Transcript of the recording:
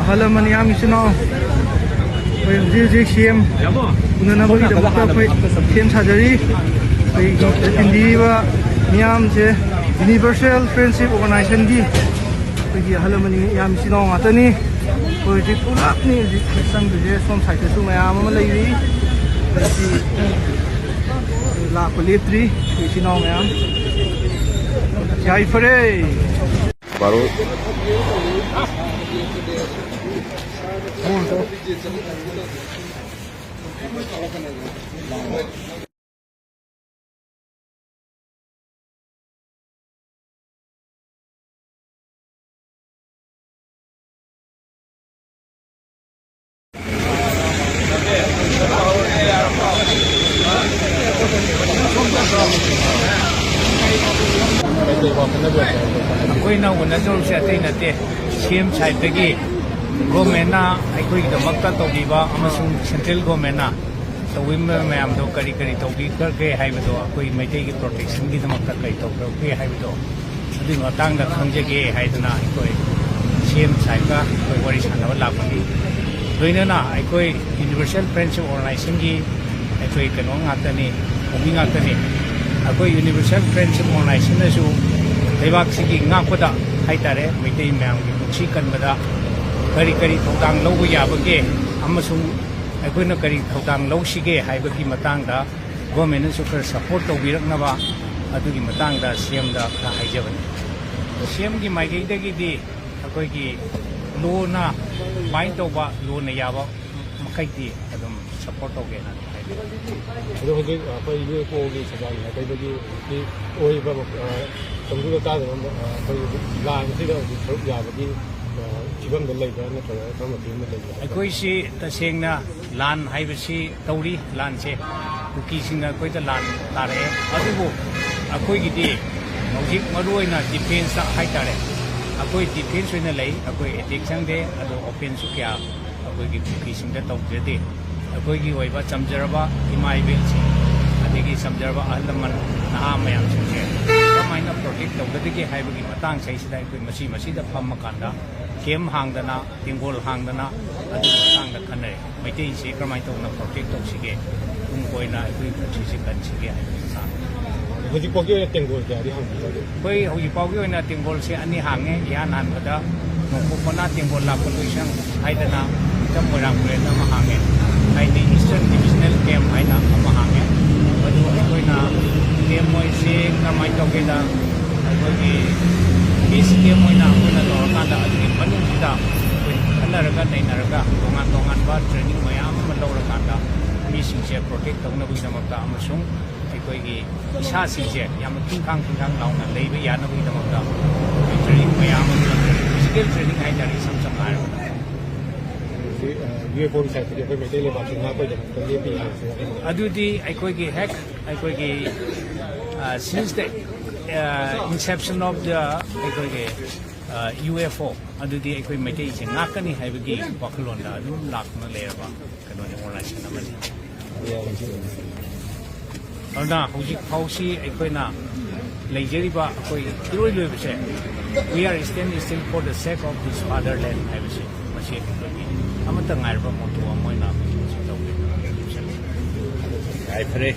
Hello, Maniam, you know. We did CM. Unanaboli, the CM Sajari. In the Niam, Universal Friendship Organization. Hello, Maniam, you know, Atani. We did pull up some from Sakas, my arm, lady. La Politri, which you know, ma'am. Jai Fere. Baro. Koi na wala jol siya tayo natin CM side lagi government na ay koi kita magta togiba amasung central government na so women mayam do kari togi karke hai bedo koi mai tay ki protection ki magta kai to ke hai bedo adi matang da khangje ke hai dana koi CM side ka koi wari sana wala pagi doina na ay koi universal friendship organization ki ay koi kanong atani obi ngatani akoi universal friendship organization na su Tebak sigi ngakoda haitare maitai mayam ki buksi kanbada kari thodang lawbu yabage amasung aikoina kari thodang lawsige haibaki matangda government su kar support tawbiraknaba adugi matangda CM da kha haijabani CM gi maigai dagi di akoi gi law na bind tawba law na yaba makai di adum support tawge na Houjik apa UFO Satjal cái oiba Tunggu ta dengan lan sih kalau ya bagi cibam dalai kan kalau kamu tim dalai. Koi si tasengna lan hai besi tauri lan se kuki singa koi ta lan tare adubu akoi gidi Houjik marui na defense hai tare akoi defense na lai akoi addiction de ado offense kya akoi gi kuki singa tau jede akoi gi oiba chamjaraba imai bensi adegi chamjaraba ahlaman na mayam se maina protect tawdagi haibagi matang saisida koi masi da phamma kanda kem hangdana tingol hangdana adu matangda khanai maitei se kramai tawna protect tawsige tung koina koi phachisi kansige sa Houjik pagi tingol jadi hang koi hoji pagi oina tingol se ani hange ya nan bada nongko pana tingol la pollution haidana tam morang kule na mahange haini eastern divisional camp haina mahange adu koina game moi se kamai tokeda koi peace game moi na koina lorkanda adu manung sida khanaraga neinakhre tongan ba training mayam ma lorkanda mi singse protect tawna bi namakta amasung koi gi isa singse yam tingkang launa leibe yana bi namakta training mayam physical training hai dari samsang har UFO Satjal cái mấy đây là bảo chúng ta bây giờ cần đi tìm adudi aikoi gi hack aikoi gi since the inception of the aikoi gi UFO adudi aikoi maitei se ngakani haibagi wakhlonda adum lakna leraba kano ni organization namani ana Houjik phausi aikoi na leijeriba akoi iroi loibse we are standing still for the sake of this fatherland haibase masi amata ngarba motu amoina ai pare